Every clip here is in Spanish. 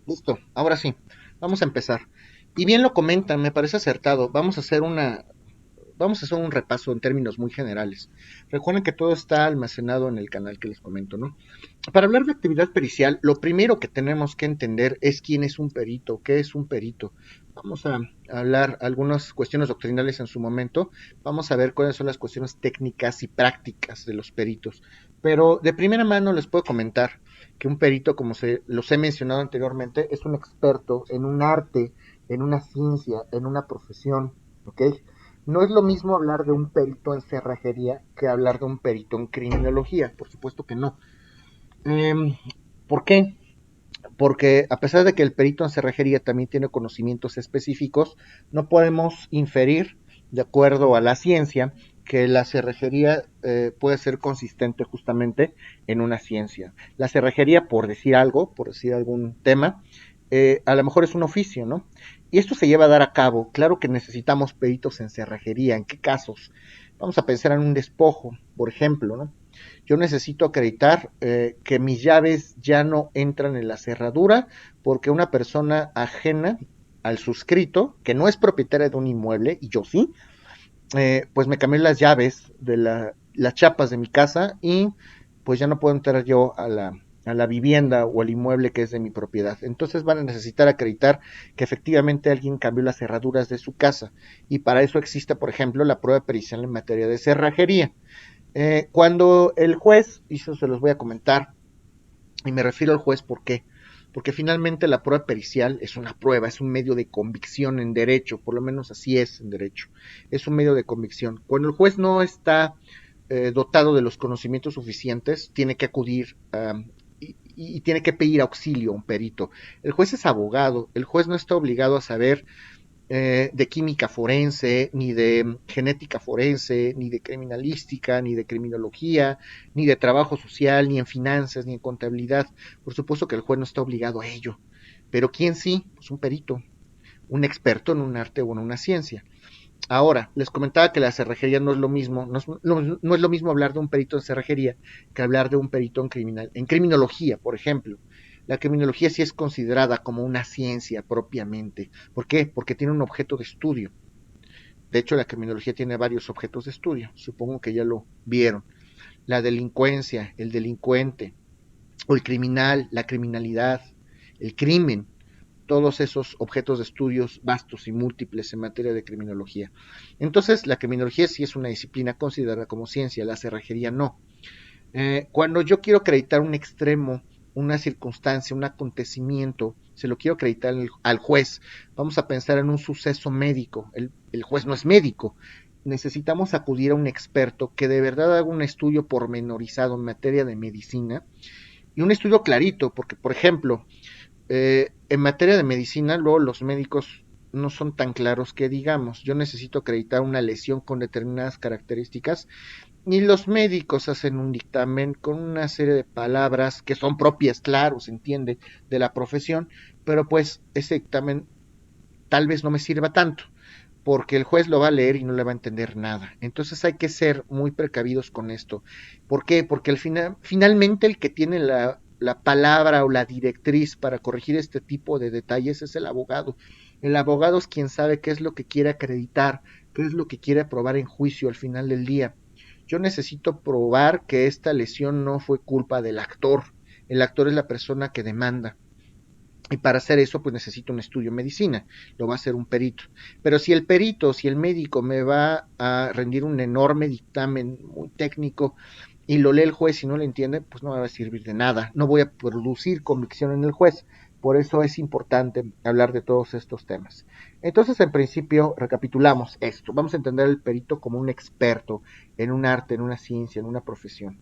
Listo, ahora sí, vamos a empezar. Y bien lo comentan, me parece acertado. Vamos a hacer un repaso en términos muy generales. Recuerden que todo está almacenado en el canal que les comento, ¿no? Para hablar de actividad pericial, lo primero que tenemos que entender es quién es un perito, qué es un perito. Vamos a hablar algunas cuestiones doctrinales en su momento. Vamos a ver cuáles son las cuestiones técnicas y prácticas de los peritos. Pero de primera mano les puedo comentar que un perito, como se los he mencionado anteriormente, es un experto en un arte, en una ciencia, en una profesión, ¿ok? No es lo mismo hablar de un perito en cerrajería que hablar de un perito en criminología, por supuesto que no. Eh, ¿Por qué? Porque a pesar de que el perito en cerrajería también tiene conocimientos específicos, no podemos inferir, de acuerdo a la ciencia, que la cerrajería puede ser consistente justamente en una ciencia. La cerrajería, por decir algo, por decir algún tema, a lo mejor es un oficio, ¿no? Y esto se lleva a dar a cabo. Claro que necesitamos peritos en cerrajería. ¿En qué casos? Vamos a pensar en un despojo, por ejemplo, ¿no? Yo necesito acreditar que mis llaves ya no entran en la cerradura porque una persona ajena al suscrito, que no es propietaria de un inmueble, y yo sí, pues me cambié las llaves de las chapas de mi casa y pues ya no puedo entrar yo a la vivienda o al inmueble que es de mi propiedad. Entonces van a necesitar acreditar que efectivamente alguien cambió las cerraduras de su casa. Y para eso existe, por ejemplo, la prueba pericial en materia de cerrajería. Cuando el juez, y eso se los voy a comentar, y me refiero al juez, ¿por qué? Porque finalmente la prueba pericial es una prueba, es un medio de convicción en derecho, por lo menos así es en derecho, es un medio de convicción. Cuando el juez no está dotado de los conocimientos suficientes, tiene que acudir y tiene que pedir auxilio a un perito. El juez es abogado, el juez no está obligado a saber de química forense, ni de genética forense, ni de criminalística, ni de criminología, ni de trabajo social, ni en finanzas, ni en contabilidad. Por supuesto que el juez no está obligado a ello. Pero ¿quién sí? Pues un perito, un experto en un arte o en una ciencia. Ahora, les comentaba que la cerrajería no es lo mismo, no es lo mismo hablar de un perito en cerrajería que hablar de un perito en criminología, por ejemplo. La criminología sí es considerada como una ciencia propiamente. ¿Por qué? Porque tiene un objeto de estudio. De hecho, la criminología tiene varios objetos de estudio. Supongo que ya lo vieron. La delincuencia, el delincuente, o el criminal, la criminalidad, el crimen, todos esos objetos de estudios vastos y múltiples en materia de criminología. Entonces, la criminología sí es una disciplina considerada como ciencia, la cerrajería no. Cuando yo quiero acreditar un extremo, una circunstancia, un acontecimiento, se lo quiero acreditar al juez. Vamos a pensar en un suceso médico. El juez no es médico. Necesitamos acudir a un experto que de verdad haga un estudio pormenorizado en materia de medicina y un estudio clarito, porque, por ejemplo, en materia de medicina, luego los médicos no son tan claros que digamos. Yo necesito acreditar una lesión con determinadas características y los médicos hacen un dictamen con una serie de palabras que son propias, claro, se entiende, de la profesión, pero pues ese dictamen tal vez no me sirva tanto, porque el juez lo va a leer y no le va a entender nada. Entonces hay que ser muy precavidos con esto. ¿Por qué? Porque finalmente el que tiene la palabra o la directriz para corregir este tipo de detalles es el abogado. El abogado es quien sabe qué es lo que quiere acreditar, qué es lo que quiere probar en juicio al final del día. Yo necesito probar que esta lesión no fue culpa del actor. El actor es la persona que demanda. Y para hacer eso, pues necesito un estudio de medicina, lo va a hacer un perito. Pero si el perito, si el médico me va a rendir un enorme dictamen muy técnico y lo lee el juez y no lo entiende, pues no me va a servir de nada. No voy a producir convicción en el juez. Por eso es importante hablar de todos estos temas. Entonces, en principio, recapitulamos esto. Vamos a entender al perito como un experto en un arte, en una ciencia, en una profesión.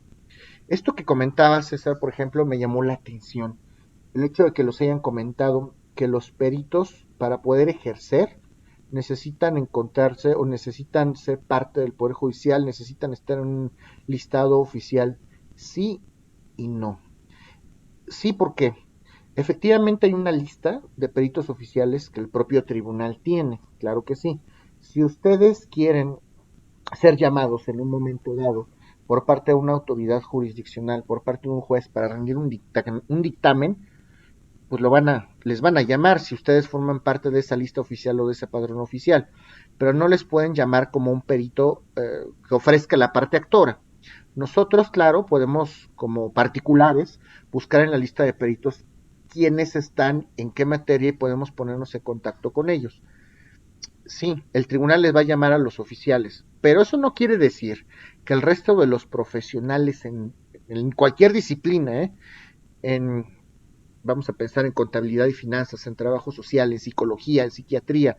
Esto que comentaba César, por ejemplo, me llamó la atención. El hecho de que los hayan comentado que los peritos, para poder ejercer, necesitan encontrarse o necesitan ser parte del Poder Judicial, necesitan estar en un listado oficial. Sí y no. Sí, porque efectivamente hay una lista de peritos oficiales que el propio tribunal tiene, claro que sí. Si ustedes quieren ser llamados en un momento dado por parte de una autoridad jurisdiccional, por parte de un juez para rendir un dictamen, pues les van a llamar si ustedes forman parte de esa lista oficial o de ese padrón oficial, pero no les pueden llamar como un perito que ofrezca la parte actora. Nosotros, claro, podemos como particulares buscar en la lista de peritos quiénes están, en qué materia y podemos ponernos en contacto con ellos. Sí, el tribunal les va a llamar a los oficiales, pero eso no quiere decir que el resto de los profesionales en cualquier disciplina, en, vamos a pensar en contabilidad y finanzas, en trabajo social, en psicología, en psiquiatría,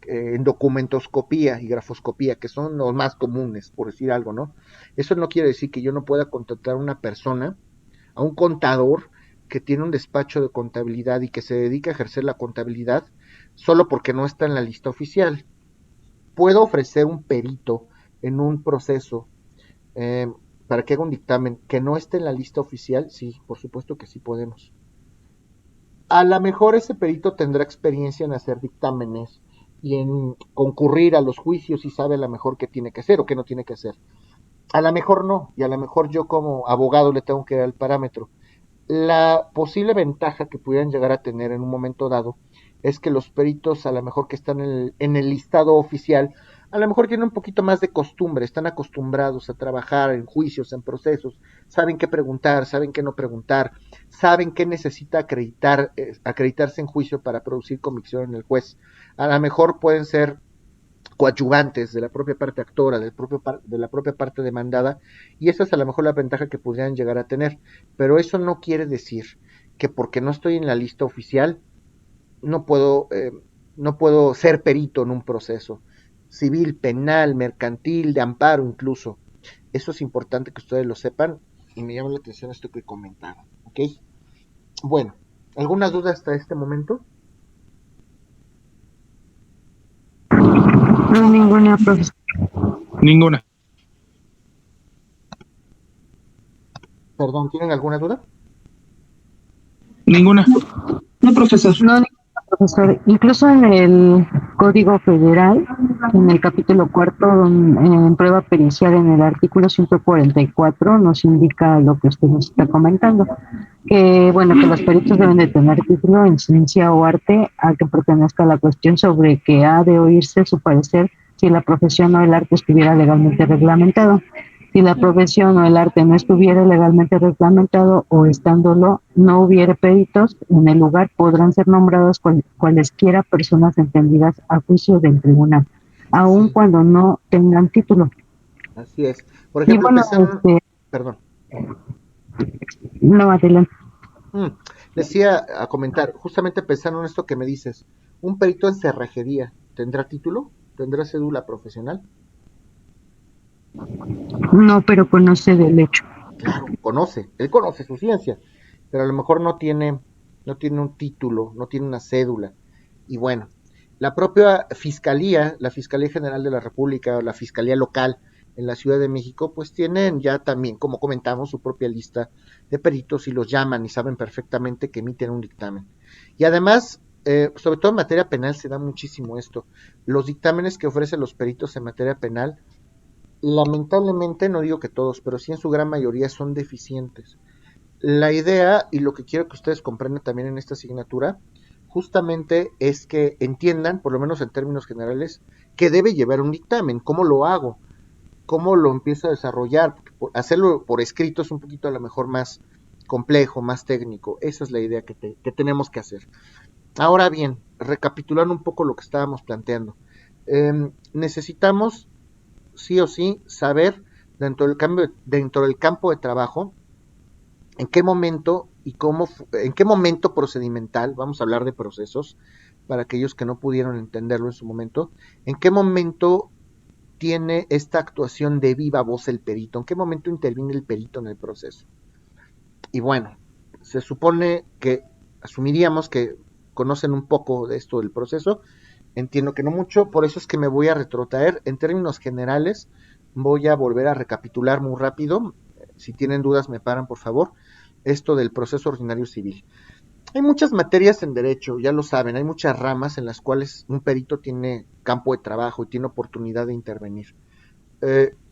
en documentoscopía y grafoscopía, que son los más comunes, por decir algo, ¿no? Eso no quiere decir que yo no pueda contratar a una persona, a un contador que tiene un despacho de contabilidad y que se dedica a ejercer la contabilidad solo porque no está en la lista oficial. Puedo ofrecer un perito en un proceso eh, para que haga un dictamen que no esté en la lista oficial. Sí, por supuesto que sí podemos. A lo mejor ese perito tendrá experiencia en hacer dictámenes y en concurrir a los juicios y sabe a lo mejor qué tiene que hacer o qué no tiene que hacer. A lo mejor no, y a lo mejor yo como abogado le tengo que dar el parámetro. La posible ventaja que pudieran llegar a tener en un momento dado es que los peritos, a lo mejor que están en el listado oficial, a lo mejor tienen un poquito más de costumbre, están acostumbrados a trabajar en juicios, en procesos, saben qué preguntar, saben qué no preguntar, saben qué necesita acreditarse en juicio para producir convicción en el juez. A lo mejor pueden ser coadyuvantes de la propia parte actora, de la propia parte demandada, y esa es a lo mejor la ventaja que pudieran llegar a tener. Pero eso no quiere decir que porque no estoy en la lista oficial, no puedo, no puedo ser perito en un proceso civil, penal, mercantil, de amparo incluso. Eso es importante que ustedes lo sepan y me llama la atención esto que comentaron. ¿Ok? Bueno, ¿alguna duda hasta este momento? No, ninguna, profesor. Ninguna, Perdón, ¿tienen alguna duda? ninguna. No, profesor. No, ninguna, profesor. Incluso en el Código Federal, en el capítulo cuarto, en prueba pericial, en el artículo 144, nos indica lo que usted nos está comentando. Que, bueno, que los peritos deben de tener título en ciencia o arte a que pertenezca a la cuestión sobre que ha de oírse su parecer si la profesión o el arte estuviera legalmente reglamentado. Si la profesión o el arte no estuviera legalmente reglamentado o estándolo, no hubiere peritos en el lugar, podrán ser nombrados cualesquiera personas entendidas a juicio del tribunal, aun Sí, cuando no tengan título. así es. Por Y ejemplo, bueno, pensaron, perdón, no, adelante. mm, les iba a comentar, justamente pensando en esto que me dices, ¿un perito en cerrajería tendrá título? ¿Tendrá cédula profesional? No, pero conoce del hecho. Claro, él conoce su ciencia, pero a lo mejor no tiene un título, no tiene una cédula. Y bueno, la propia fiscalía, la Fiscalía General de la República o la Fiscalía Local en la Ciudad de México, pues tienen ya también, como comentamos, su propia lista de peritos y los llaman y saben perfectamente que emiten un dictamen. Y además, sobre todo en materia penal se da muchísimo esto. Los dictámenes que ofrecen los peritos en materia penal, lamentablemente, no digo que todos, pero sí en su gran mayoría son deficientes. La idea y lo que quiero que ustedes comprendan también en esta asignatura, justamente es que entiendan, por lo menos en términos generales, que debe llevar un dictamen, cómo lo hago, cómo lo empiezo a desarrollar. Hacerlo por escrito es un poquito a lo mejor más complejo, más técnico. Esa es la idea que tenemos que hacer. Ahora bien, recapitulando un poco lo que estábamos planteando. Necesitamos sí o sí saber dentro del campo de trabajo en qué momento y cómo, en qué momento procedimental, vamos a hablar de procesos, para aquellos que no pudieron entenderlo en su momento, en qué momento tiene esta actuación de viva voz el perito, en qué momento interviene el perito en el proceso. Y bueno, se supone que asumiríamos que conocen un poco de esto del proceso, entiendo que no mucho, por eso es que me voy a retrotraer. En términos generales, voy a volver a recapitular muy rápido. Si tienen dudas, me paran, por favor. Esto del proceso ordinario civil. Hay muchas materias en derecho, ya lo saben, hay muchas ramas en las cuales un perito tiene campo de trabajo y tiene oportunidad de intervenir.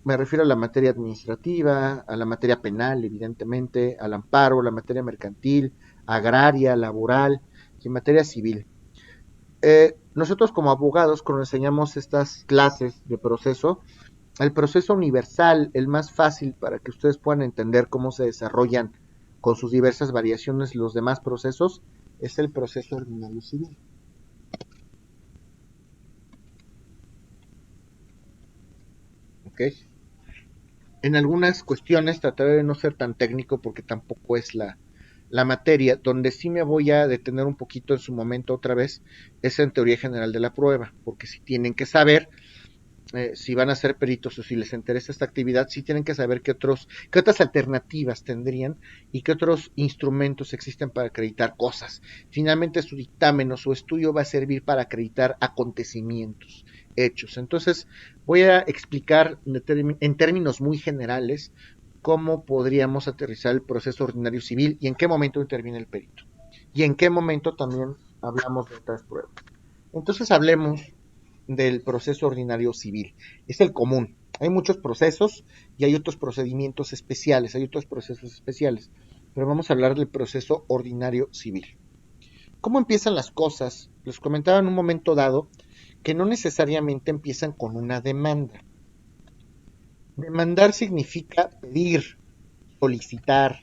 Me refiero a la materia administrativa, a la materia penal, evidentemente, al amparo, a la materia mercantil, agraria, laboral y en materia civil. Nosotros como abogados, cuando enseñamos estas clases de proceso, el proceso universal, el más fácil para que ustedes puedan entender cómo se desarrollan con sus diversas variaciones los demás procesos, es el proceso ordinario civil. ¿Ok? En algunas cuestiones trataré de no ser tan técnico porque tampoco es la materia. Donde sí me voy a detener un poquito en su momento otra vez es en teoría general de la prueba, porque si tienen que saber si van a ser peritos o si les interesa esta actividad, sí tienen que saber qué otras alternativas tendrían y qué otros instrumentos existen para acreditar cosas. Finalmente su dictamen o su estudio va a servir para acreditar acontecimientos, hechos. Entonces voy a explicar en términos muy generales cómo podríamos aterrizar el proceso ordinario civil y en qué momento interviene el perito. Y en qué momento también hablamos de otras pruebas. Entonces hablemos del proceso ordinario civil. Es el común. Hay muchos procesos y hay otros procedimientos especiales, hay otros procesos especiales. Pero vamos a hablar del proceso ordinario civil. ¿Cómo empiezan las cosas? Les comentaba en un momento dado que no necesariamente empiezan con una demanda. Demandar significa pedir, solicitar.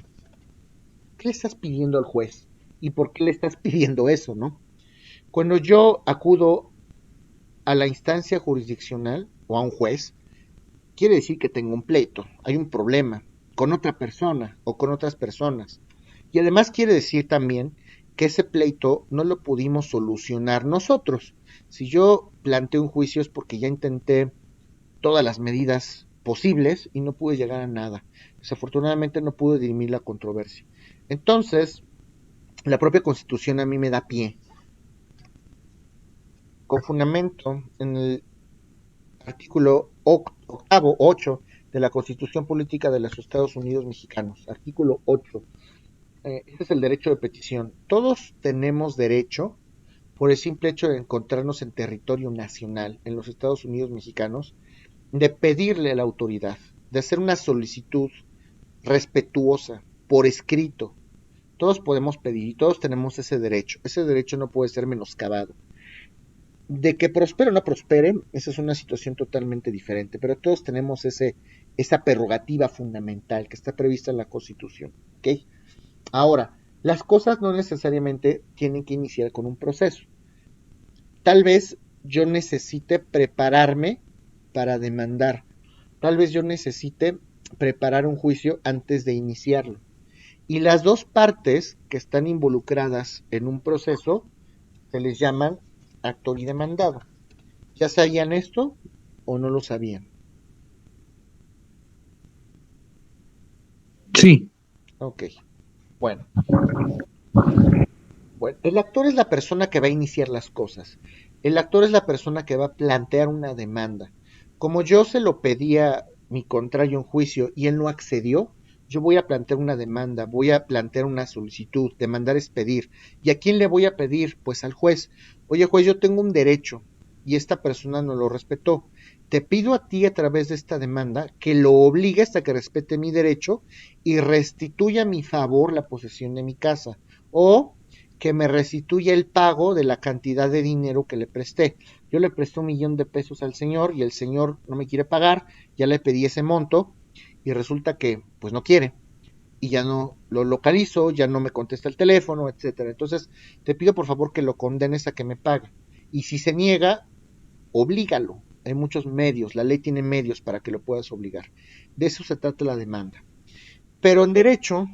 ¿Qué le estás pidiendo al juez? ¿Y por qué le estás pidiendo eso, no? Cuando yo acudo a la instancia jurisdiccional o a un juez, quiere decir que tengo un pleito, hay un problema con otra persona o con otras personas. Y además quiere decir también que ese pleito no lo pudimos solucionar nosotros. Si yo planteo un juicio es porque ya intenté todas las medidas posibles y no pude llegar a nada. Desafortunadamente no pude dirimir la controversia. Entonces, la propia Constitución a mí me da pie, con fundamento en el artículo octavo 8 de la Constitución Política de los Estados Unidos Mexicanos. Artículo 8. Este es el derecho de petición. Todos tenemos derecho, por el simple hecho de encontrarnos en territorio nacional, en los Estados Unidos Mexicanos, de pedirle a la autoridad, de hacer una solicitud respetuosa, por escrito. Todos podemos pedir y todos tenemos ese derecho. Ese derecho no puede ser menoscabado. De que prospere o no prospere, esa es una situación totalmente diferente, pero todos tenemos esa prerrogativa fundamental que está prevista en la Constitución. ¿Okay? Ahora, las cosas no necesariamente tienen que iniciar con un proceso. Tal vez yo necesite prepararme para demandar. Tal vez yo necesite preparar un juicio antes de iniciarlo. Y las dos partes que están involucradas en un proceso se les llaman actor y demandado. ¿Ya sabían esto o no lo sabían? Sí, Ok, bueno. Bueno, el actor es la persona que va a iniciar las cosas. El actor es la persona que va a plantear una demanda. Como yo se lo pedía mi contrario en juicio y él no accedió, yo voy a plantear una demanda, voy a plantear una solicitud, demandar es pedir. ¿Y a quién le voy a pedir? Pues al juez. Oye, juez, yo tengo un derecho y esta persona no lo respetó. Te pido a ti a través de esta demanda que lo obligue hasta que respete mi derecho y restituya a mi favor la posesión de mi casa. O que me restituya el pago de la cantidad de dinero que le presté. Yo le presté 1,000,000 de pesos al señor y el señor no me quiere pagar, ya le pedí ese monto y resulta que pues no quiere y ya no lo localizo, ya no me contesta el teléfono, etcétera. Entonces, te pido por favor que lo condenes a que me pague. Y si se niega, oblígalo. Hay muchos medios, la ley tiene medios para que lo puedas obligar. De eso se trata la demanda. Pero en derecho,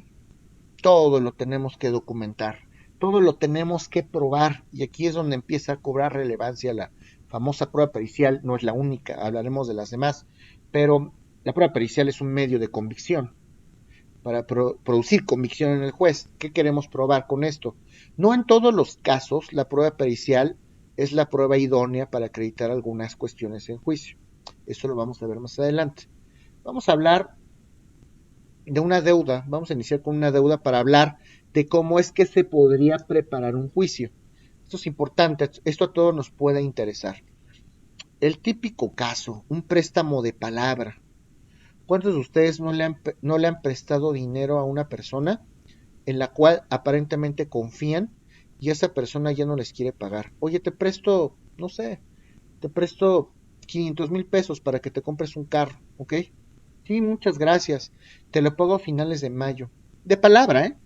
todo lo tenemos que documentar, todo lo tenemos que probar y aquí es donde empieza a cobrar relevancia la famosa prueba pericial, no es la única, hablaremos de las demás, pero la prueba pericial es un medio de convicción para producir convicción en el juez. ¿Qué queremos probar con esto? No en todos los casos la prueba pericial es la prueba idónea para acreditar algunas cuestiones en juicio. Eso lo vamos a ver más adelante. Vamos a hablar de una deuda, vamos a iniciar con una deuda para hablar de cómo es que se podría preparar un juicio. Esto es importante, esto a todos nos puede interesar. El típico caso, un préstamo de palabra. ¿Cuántos de ustedes no le han prestado dinero a una persona en la cual aparentemente confían y esa persona ya no les quiere pagar. Oye, te presto, no sé, te presto 500,000 pesos para que te compres un carro, ¿ok? Sí, muchas gracias. Te lo pago a finales de mayo. De palabra, ¿eh?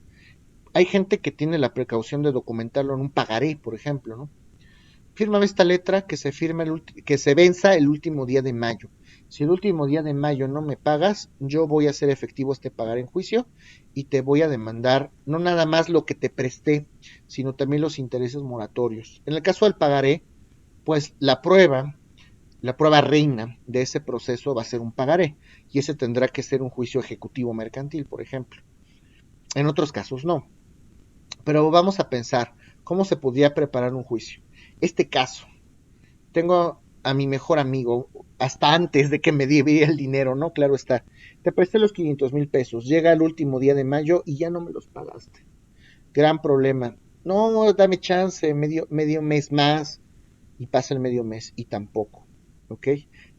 Hay gente que tiene la precaución de documentarlo en un pagaré, por ejemplo, ¿no? Fírmame esta letra que se firma que se venza el último día de mayo. Si el último día de mayo no me pagas, yo voy a hacer efectivo este pagar en juicio y te voy a demandar no nada más lo que te presté, sino también los intereses moratorios. En el caso del pagaré, pues la prueba reina de ese proceso va a ser un pagaré y ese tendrá que ser un juicio ejecutivo mercantil, por ejemplo. En otros casos no. Pero vamos a pensar cómo se podría preparar un juicio. Este caso, tengo a mi mejor amigo, hasta antes de que me diera el dinero, ¿no? Claro está. Te presté los 500,000 pesos, llega el último día de mayo y ya no me los pagaste. Gran problema. No, dame chance, medio mes más. Y pasa el medio mes y tampoco. ¿Ok?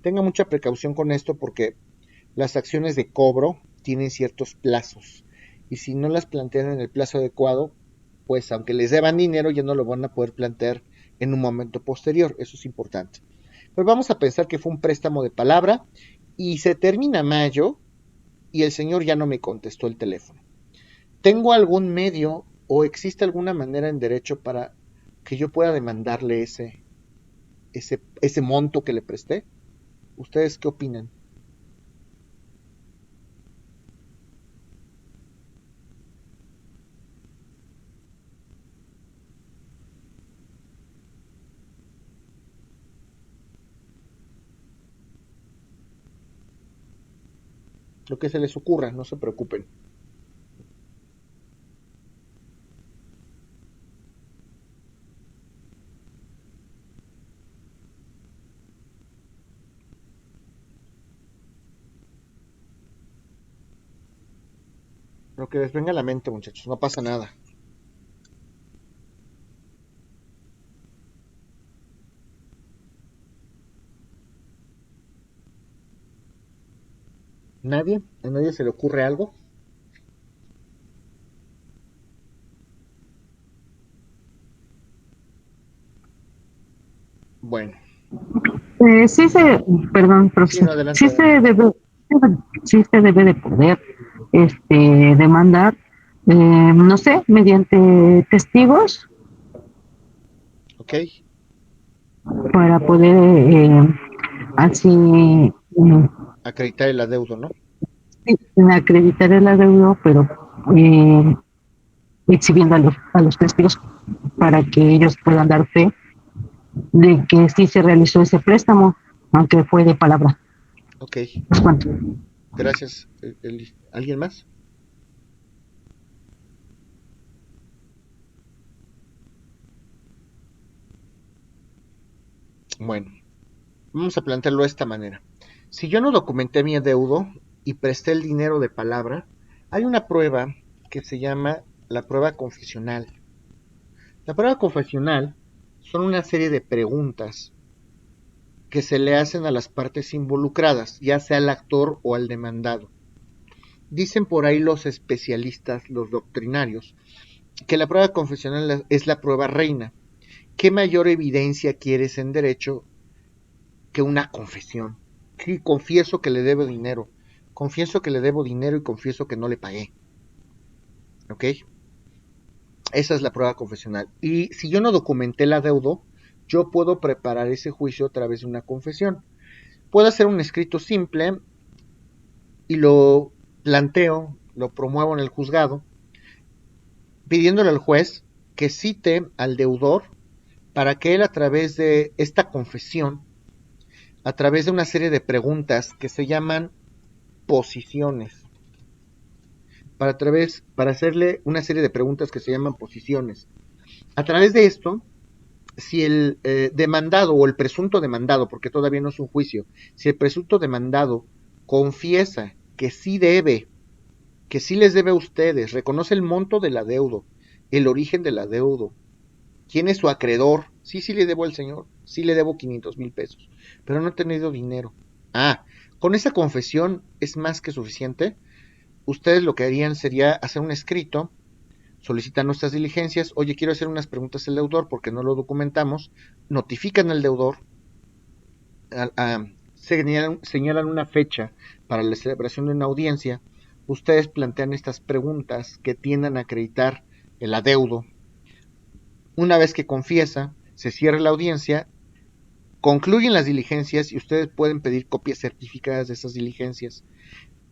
Tenga mucha precaución con esto porque las acciones de cobro tienen ciertos plazos. Y si no las plantean en el plazo adecuado, pues aunque les deban dinero, ya no lo van a poder plantear en un momento posterior. Eso es importante. Pero vamos a pensar que fue un préstamo de palabra y se termina mayo y el señor ya no me contestó el teléfono. ¿Tengo algún medio o existe alguna manera en derecho para que yo pueda demandarle ese monto que le presté? ¿Ustedes qué opinan? Lo que se les ocurra, no se preocupen. Lo que les venga a la mente, muchachos, no pasa nada. ¿Nadie? ¿A nadie se le ocurre algo? Bueno, Sí se, perdón, sí, no, profesor, adelante, adelante. sí se debe de poder demandar, no sé, mediante testigos ¿Ok? para poder así Acreditar el adeudo, ¿no? sí, acreditar el adeudo, pero exhibiendo a los testigos para que ellos puedan dar fe de que sí se realizó ese préstamo, aunque fue de palabra. Ok, Pues, ¿cuánto? gracias. ¿Alguien más? Bueno, vamos a plantearlo de esta manera. Si yo no documenté mi adeudo y presté el dinero de palabra, hay una prueba que se llama la prueba confesional. La prueba confesional son una serie de preguntas que se le hacen a las partes involucradas, ya sea al actor o al demandado. Dicen por ahí los especialistas, los doctrinarios, que la prueba confesional es la prueba reina. ¿Qué mayor evidencia quieres en derecho que una confesión? Sí, confieso que le debo dinero. Confieso que le debo dinero y confieso que no le pagué. ¿Ok? Esa es la prueba confesional. Y si yo no documenté el adeudo, yo puedo preparar ese juicio a través de una confesión. Puedo hacer un escrito simple y lo planteo, lo promuevo en el juzgado, pidiéndole al juez que cite al deudor para que él a través de esta confesión, a través de una serie de preguntas que se llaman posiciones, para hacerle una serie de preguntas que se llaman posiciones. A través de esto, si el demandado o el presunto demandado, porque todavía no es un juicio, si el presunto demandado confiesa que sí debe, que sí les debe a ustedes, reconoce el monto del adeudo, el origen del adeudo, quién es su acreedor, sí, sí le debo al señor, sí le debo 500,000 pesos, pero no he tenido dinero. Ah, con esa confesión es más que suficiente. Ustedes lo que harían sería hacer un escrito solicitan nuestras diligencias, oye, quiero hacer unas preguntas al deudor porque no lo documentamos, notifican al deudor, señalan una fecha para la celebración de una audiencia, ustedes plantean estas preguntas que tiendan a acreditar el adeudo. Una vez que confiesa, se cierra la audiencia, concluyen las diligencias y ustedes pueden pedir copias certificadas de esas diligencias.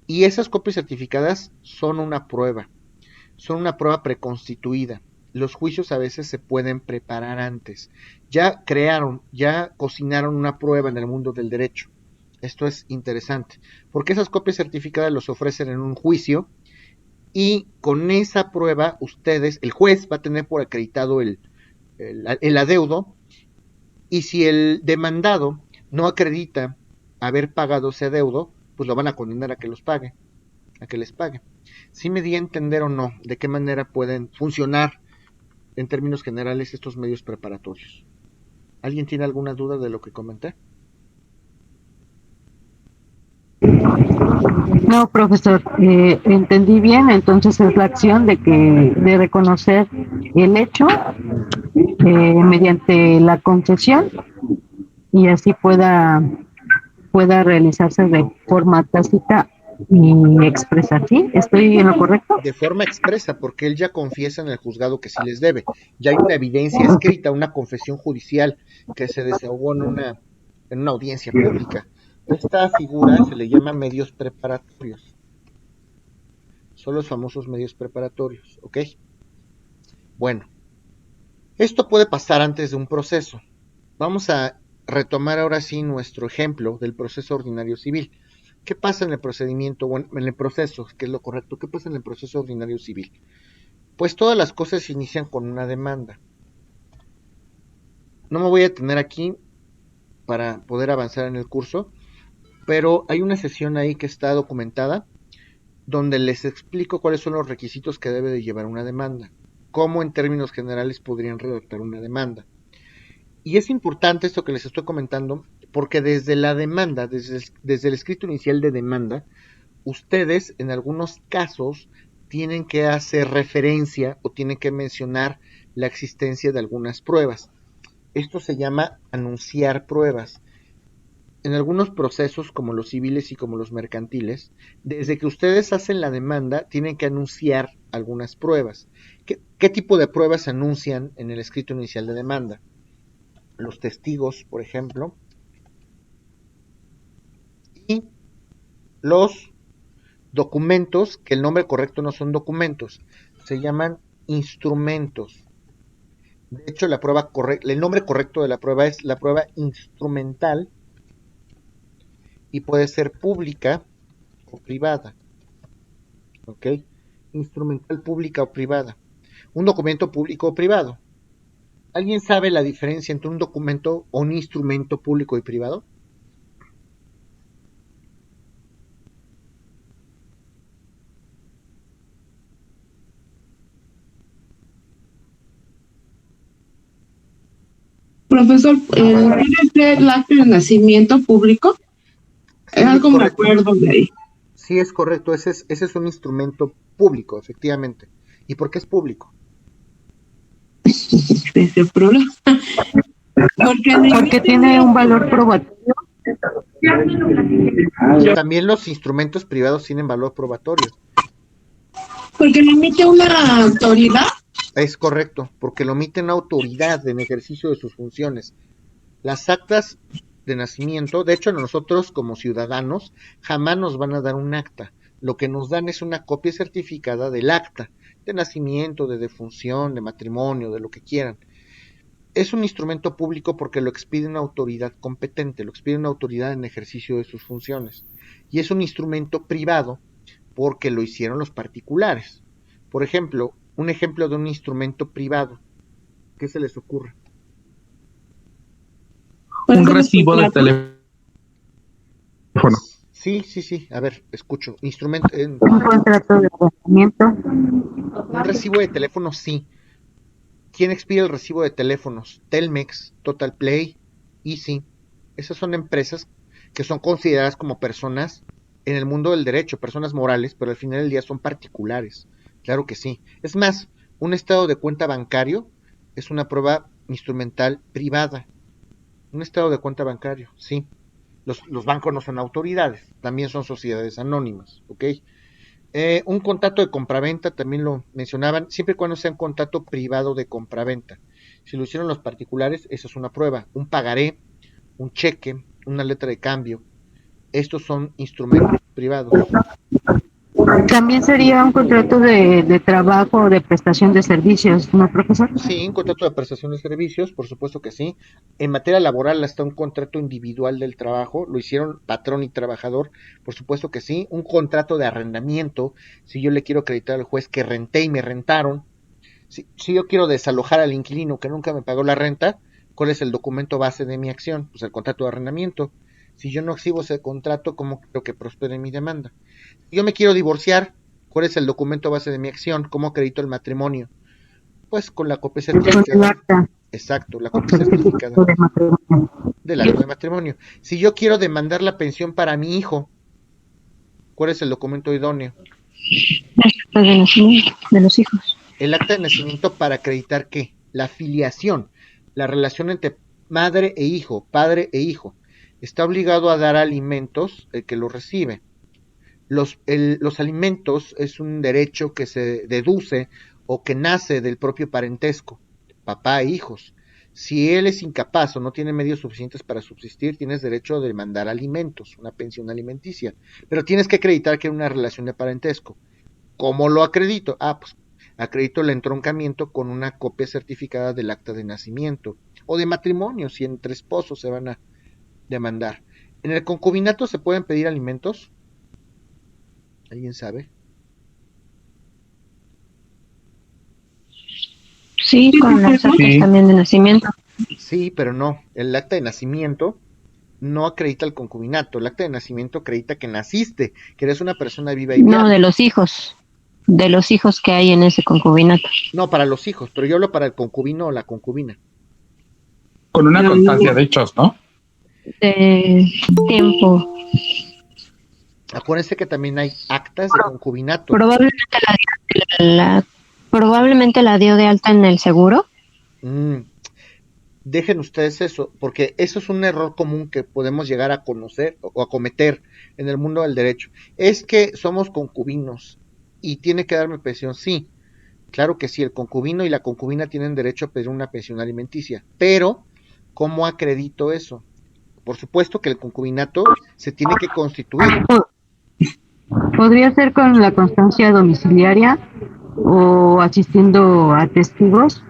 Y esas copias certificadas son una prueba preconstituida. Los juicios a veces se pueden preparar antes. Ya cocinaron una prueba en el mundo del derecho. Esto es interesante, porque esas copias certificadas los ofrecen en un juicio y con esa prueba el juez va a tener por acreditado el adeudo, y si el demandado no acredita haber pagado ese adeudo, pues lo van a condenar a que les pague. ¿Sí me di a entender o no de qué manera pueden funcionar en términos generales estos medios preparatorios? ¿Alguien tiene alguna duda de lo que comenté? No, profesor, entendí bien, entonces es la acción de reconocer el hecho mediante la concesión y así pueda realizarse de forma tácita y expresa. ¿Sí? ¿Estoy en lo correcto? De forma expresa, porque él ya confiesa en el juzgado que sí les debe. Ya hay una evidencia escrita, una confesión judicial que se desahogó en una audiencia pública. Esta figura se le llama medios preparatorios. Son los famosos medios preparatorios, ¿ok? Bueno, esto puede pasar antes de un proceso. Vamos a retomar ahora sí nuestro ejemplo del proceso ordinario civil. ¿Qué pasa en el procedimiento, bueno, en el proceso, que es lo correcto? ¿Qué pasa en el proceso ordinario civil? Pues todas las cosas se inician con una demanda. No me voy a detener aquí para poder avanzar en el curso, pero hay una sesión ahí que está documentada donde les explico cuáles son los requisitos que debe de llevar una demanda, cómo en términos generales podrían redactar una demanda. Y es importante esto que les estoy comentando porque desde la demanda, desde el escrito inicial de demanda, ustedes en algunos casos tienen que hacer referencia o tienen que mencionar la existencia de algunas pruebas. Esto se llama anunciar pruebas. En algunos procesos, como los civiles y como los mercantiles, desde que ustedes hacen la demanda, tienen que anunciar algunas pruebas. ¿Qué tipo de pruebas se anuncian en el escrito inicial de demanda? Los testigos, por ejemplo, y los documentos, que el nombre correcto no son documentos, se llaman instrumentos. De hecho, el nombre correcto de la prueba es la prueba instrumental y puede ser pública o privada. ¿Ok? Instrumental, pública o privada. Un documento público o privado. ¿Alguien sabe la diferencia entre un documento o un instrumento público y privado? Profesor, ¿puede ser el acta de nacimiento público? Sí, Algo me acuerdo de ahí. Sí, es correcto. Ese es un instrumento público, efectivamente. ¿Y por qué es público? Ese es el problema. Porque tiene un valor probatorio. También los instrumentos privados tienen valor probatorio. Porque lo emite una autoridad. Es correcto, porque lo emite una autoridad en ejercicio de sus funciones. Las actas de nacimiento, de hecho nosotros como ciudadanos jamás nos van a dar un acta. Lo que nos dan es una copia certificada del acta de nacimiento, de defunción, de matrimonio, de lo que quieran. Es un instrumento público porque lo expide una autoridad competente, lo expide una autoridad en ejercicio de sus funciones. Y es un instrumento privado porque lo hicieron los particulares. Por ejemplo, un ejemplo de un instrumento privado. ¿Qué se les ocurre? Un recibo de teléfono. Sí. A ver, escucho. Un contrato de arrendamiento. Un recibo de teléfono, sí. ¿Quién expide el recibo de teléfonos? Telmex, Total Play, Easy. Esas son empresas que son consideradas como personas en el mundo del derecho, personas morales, pero al final del día son particulares. Claro que sí. Es más, Un estado de cuenta bancario es una prueba instrumental privada. Un estado de cuenta bancario, sí. Los bancos no son autoridades, también son sociedades anónimas, ¿ok? Un contrato de compraventa, también lo mencionaban, siempre y cuando sea un contrato privado de compraventa. Si lo hicieron los particulares, eso es una prueba. Un pagaré, un cheque, una letra de cambio, estos son instrumentos privados. También sería un contrato de trabajo o de prestación de servicios, ¿no, profesor? Sí, un contrato de prestación de servicios, por supuesto que sí. En materia laboral, hasta un contrato individual del trabajo, lo hicieron patrón y trabajador, por supuesto que sí. Un contrato de arrendamiento, si yo le quiero acreditar al juez que renté y me rentaron, si yo quiero desalojar al inquilino que nunca me pagó la renta, ¿cuál es el documento base de mi acción? Pues el contrato de arrendamiento. Si yo no exhibo ese contrato, ¿cómo quiero que prospere mi demanda? Si yo me quiero divorciar, ¿cuál es el documento base de mi acción? ¿Cómo acredito el matrimonio? Pues con la copia Con el certificada. acta, Exacto, la copia certificada certificado de matrimonio. del acta de matrimonio. Si yo quiero demandar la pensión para mi hijo, ¿cuál es el documento idóneo? Acta de nacimiento de los hijos. El acta de nacimiento para acreditar ¿qué? La filiación, la relación entre madre e hijo, padre e hijo. Está obligado a dar alimentos el que lo recibe. Los alimentos es un derecho que se deduce o que nace del propio parentesco, papá e hijos. Si él es incapaz o no tiene medios suficientes para subsistir, tienes derecho a demandar alimentos, una pensión alimenticia, pero tienes que acreditar que hay una relación de parentesco. ¿Cómo lo acredito? Pues acredito el entroncamiento con una copia certificada del acta de nacimiento o de matrimonio, si entre esposos se van a demandar. ¿En el concubinato se pueden pedir alimentos? ¿Alguien sabe? Sí, con las actas Sí. también de nacimiento. Sí, pero no. El acta de nacimiento no acredita el concubinato. El acta de nacimiento acredita que naciste, que eres una persona viva y No, viable. de los hijos que hay en ese concubinato. No, para los hijos, pero yo hablo para el concubino o la concubina. Con una constancia de hechos, ¿no? De tiempo. Acuérdense que también hay actas de concubinato. Probablemente probablemente la dio de alta en el seguro. Dejen ustedes eso, porque eso es un error común que podemos llegar a conocer o a cometer en el mundo del derecho. Es que somos concubinos y tiene que darme pensión. Sí, claro que sí, el concubino y la concubina tienen derecho a pedir una pensión alimenticia, pero ¿cómo acredito eso? Por supuesto que el concubinato se tiene que constituir. Podría ser con la constancia domiciliaria o asistiendo a testigos.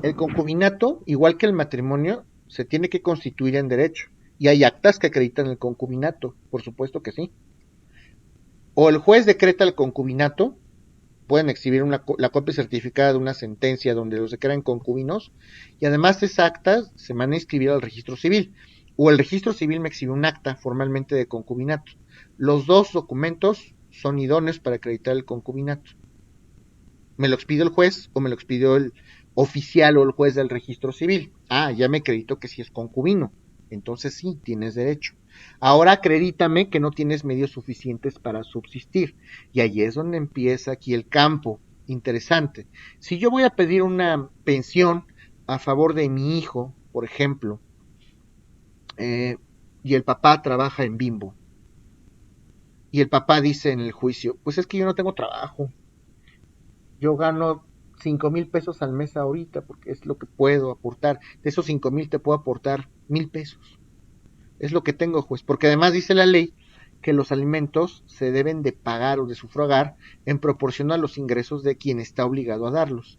El concubinato, igual que el matrimonio, se tiene que constituir en derecho. Y hay actas que acreditan el concubinato, por supuesto que sí. O el juez decreta el concubinato, pueden exhibir la copia certificada de una sentencia donde los declaran concubinos, y además esas actas se van a inscribir al registro civil. O el registro civil me exhibe un acta formalmente de concubinato. Los dos documentos son idóneos para acreditar el concubinato. Me lo expidió el juez o me lo expidió el oficial o el juez del registro civil. Ya me acredito que sí es concubino. Entonces sí, tienes derecho. Ahora acredítame que no tienes medios suficientes para subsistir. Y ahí es donde empieza aquí el campo interesante. Si yo voy a pedir una pensión a favor de mi hijo, por ejemplo, y el papá trabaja en Bimbo, y el papá dice en el juicio, pues es que yo no tengo trabajo, yo gano 5,000 pesos al mes ahorita porque es lo que puedo aportar. De esos 5,000 te puedo aportar 1,000 pesos. Es lo que tengo, juez. Porque además dice la ley que los alimentos se deben de pagar o de sufragar en proporción a los ingresos de quien está obligado a darlos.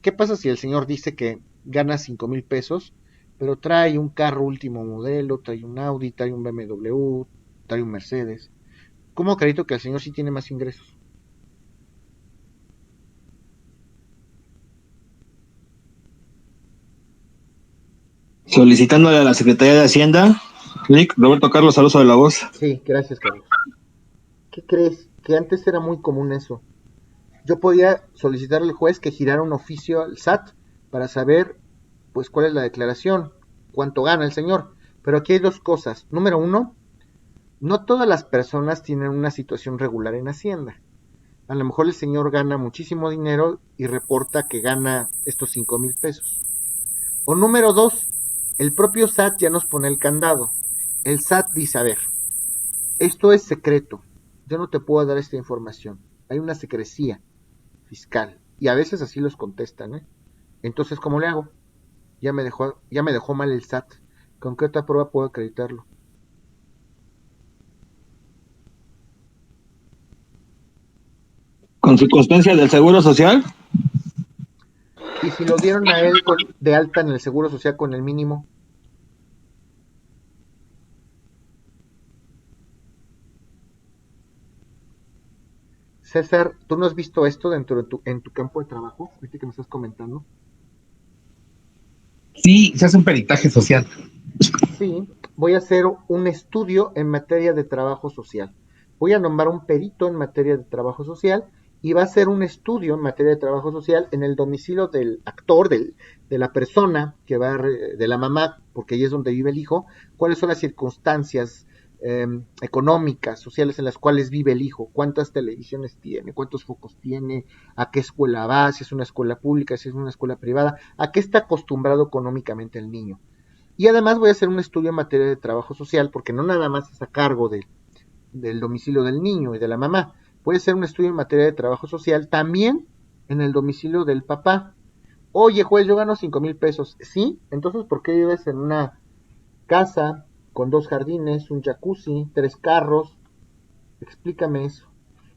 ¿Qué pasa si el señor dice que gana 5,000 pesos, pero trae un carro último modelo, trae un Audi, trae un BMW, trae un Mercedes? ¿Cómo acredito que el señor sí tiene más ingresos? Solicitándole a la Secretaría de Hacienda, Rick, Roberto Carlos al uso de la voz. Sí, gracias, Carlos. ¿Qué crees? Que antes era muy común eso. Yo podía solicitar al juez que girara un oficio al SAT para saber, pues, cuál es la declaración, cuánto gana el señor. Pero aquí hay dos cosas. Número uno, no todas las personas tienen una situación regular en Hacienda. A lo mejor el señor gana muchísimo dinero y reporta que gana estos 5,000 pesos. O número 2, el propio SAT ya nos pone el candado. El SAT dice, a ver, esto es secreto, yo no te puedo dar esta información. Hay una secrecía fiscal. Y a veces así los contestan, ¿eh? Entonces, ¿cómo le hago? Ya me dejó mal el SAT. ¿Con qué otra prueba puedo acreditarlo? Con circunstancias del Seguro Social. Y si lo dieron a él de alta en el Seguro Social con el mínimo. César, ¿tú no has visto esto dentro de en tu campo de trabajo? Ahorita que me estás comentando. Sí, se hace un peritaje social. Sí, voy a hacer un estudio en materia de trabajo social. Voy a nombrar un perito en materia de trabajo social y va a hacer un estudio en materia de trabajo social en el domicilio del actor, de la persona que va, de la mamá, porque ahí es donde vive el hijo, cuáles son las circunstancias económicas, sociales en las cuales vive el hijo, cuántas televisiones tiene, cuántos focos tiene, a qué escuela va, si es una escuela pública, si es una escuela privada, a qué está acostumbrado económicamente el niño. Y además voy a hacer un estudio en materia de trabajo social, porque no nada más es a cargo del domicilio del niño y de la mamá. Voy a hacer un estudio en materia de trabajo social también en el domicilio del papá. Oye, juez, yo gano 5,000 pesos. Sí, entonces, ¿por qué vives en una casa con 2 jardines, un jacuzzi, 3 carros? Explícame eso.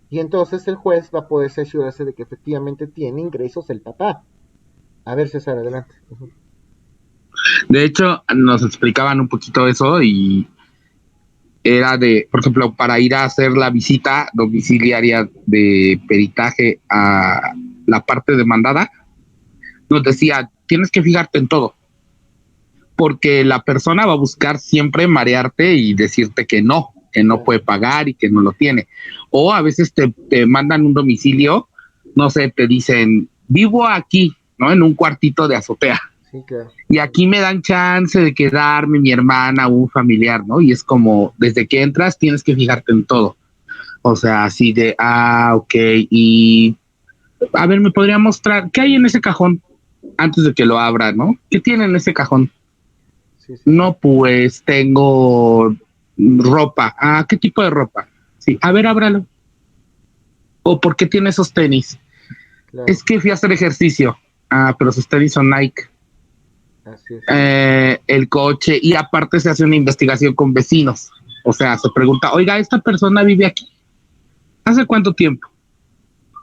Y entonces el juez va a poder cerciorarse de que efectivamente tiene ingresos el papá. A ver, César, adelante. De hecho, nos explicaban un poquito eso y era de, por ejemplo, para ir a hacer la visita domiciliaria de peritaje a la parte demandada, nos decía, tienes que fijarte en todo, porque la persona va a buscar siempre marearte y decirte que no puede pagar y que no lo tiene. O a veces te mandan un domicilio, no sé, te dicen, vivo aquí, ¿no? En un cuartito de azotea. Sí, claro. Y aquí me dan chance de quedarme mi hermana o un familiar, ¿no? Y es como, desde que entras tienes que fijarte en todo. O sea, así de, ok, y a ver, ¿me podría mostrar qué hay en ese cajón antes de que lo abra, ¿no? ¿Qué tiene en ese cajón? Sí, sí, sí. No, pues tengo ropa. Ah, ¿qué tipo de ropa? Sí, a ver, ábralo. ¿O por qué tiene esos tenis? Claro, Es que fui a hacer ejercicio. Ah, pero sus tenis son Nike. así es. El coche, y aparte se hace una investigación con vecinos. O sea, se pregunta, oiga, ¿esta persona vive aquí? ¿Hace cuánto tiempo?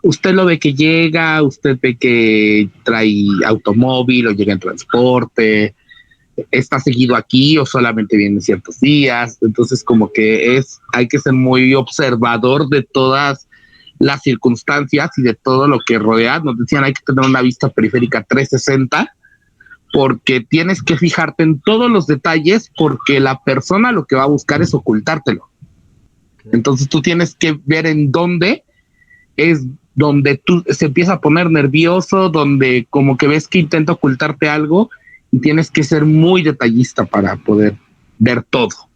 Usted lo ve que llega, usted ve que trae automóvil o llega en transporte, está seguido aquí o solamente viene ciertos días. Entonces, como que hay que ser muy observador de todas las circunstancias y de todo lo que rodea. Nos decían, hay que tener una vista periférica 360 porque tienes que fijarte en todos los detalles porque la persona lo que va a buscar es ocultártelo. Claro. Entonces tú tienes que ver en dónde es donde tú se empieza a poner nervioso, donde como que ves que intenta ocultarte algo y tienes que ser muy detallista para poder ver todo.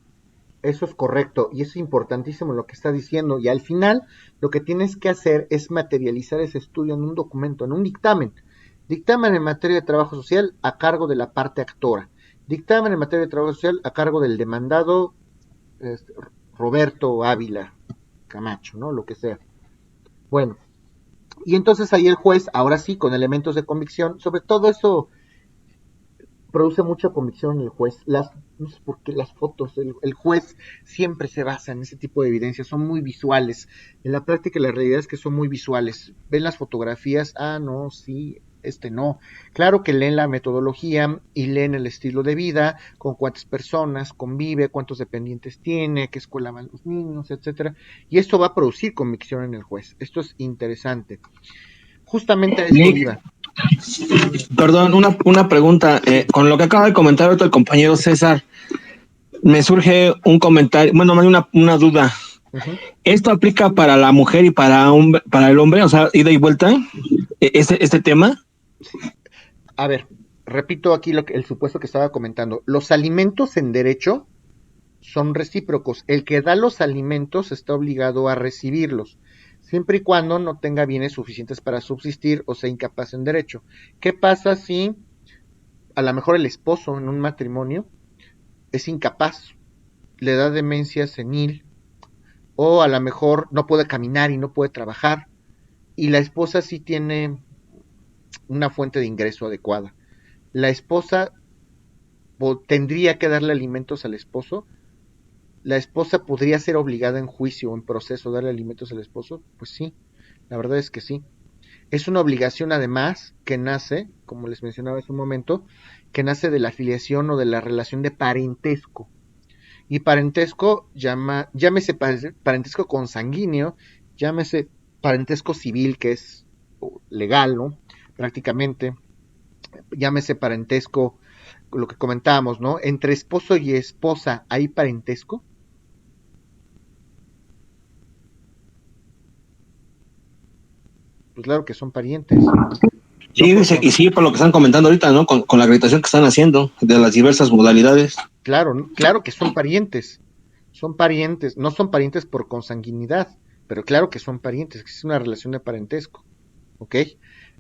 Eso es correcto y es importantísimo lo que está diciendo. Y al final lo que tienes que hacer es materializar ese estudio en un documento, en un dictamen. Dictamen en materia de trabajo social a cargo de la parte actora. Dictamen en materia de trabajo social a cargo del demandado Roberto Ávila Camacho, ¿no? Lo que sea. Bueno, y entonces ahí el juez, ahora sí, con elementos de convicción, sobre todo eso produce mucha convicción en el juez. No sé por qué las fotos, el juez siempre se basa en ese tipo de evidencias, son muy visuales. En la práctica la realidad es que son muy visuales. Ven las fotografías, no, sí, no. Claro que leen la metodología y leen el estilo de vida, con cuántas personas convive, cuántos dependientes tiene, qué escuela van los niños, etcétera. Y esto va a producir convicción en el juez. Esto es interesante. Justamente a esto Nick, iba. perdón, una pregunta. Con lo que acaba de comentar ahorita el compañero César, me surge un comentario, bueno, más una duda. Uh-huh. ¿Esto aplica para la mujer y para el hombre? O sea, ida y vuelta, este tema. A ver, repito aquí el supuesto que estaba comentando. Los alimentos en derecho son recíprocos. El que da los alimentos está obligado a recibirlos. siempre y cuando no tenga bienes suficientes para subsistir o sea incapaz en derecho. ¿Qué pasa si a lo mejor el esposo en un matrimonio es incapaz, le da demencia senil o a lo mejor no puede caminar y no puede trabajar y la esposa sí tiene una fuente de ingreso adecuada? La esposa tendría que darle alimentos al esposo. La esposa podría ser obligada en juicio o en proceso a darle alimentos al esposo. Pues sí, la verdad es que sí. Es una obligación además que nace, como les mencionaba hace un momento, que nace de la afiliación o de la relación de parentesco. Y parentesco llámese parentesco consanguíneo, llámese parentesco civil, que es legal, ¿no? Prácticamente, llámese parentesco, lo que comentábamos, ¿no? Entre esposo y esposa, ¿hay parentesco? Pues claro que son parientes. No Sí, por con... y sí, por lo que están comentando ahorita, ¿no? Con la acreditación que están haciendo de las diversas modalidades. Claro, claro que son parientes. Son parientes, no son parientes por consanguinidad, pero claro que son parientes, que es una relación de parentesco. ¿Ok?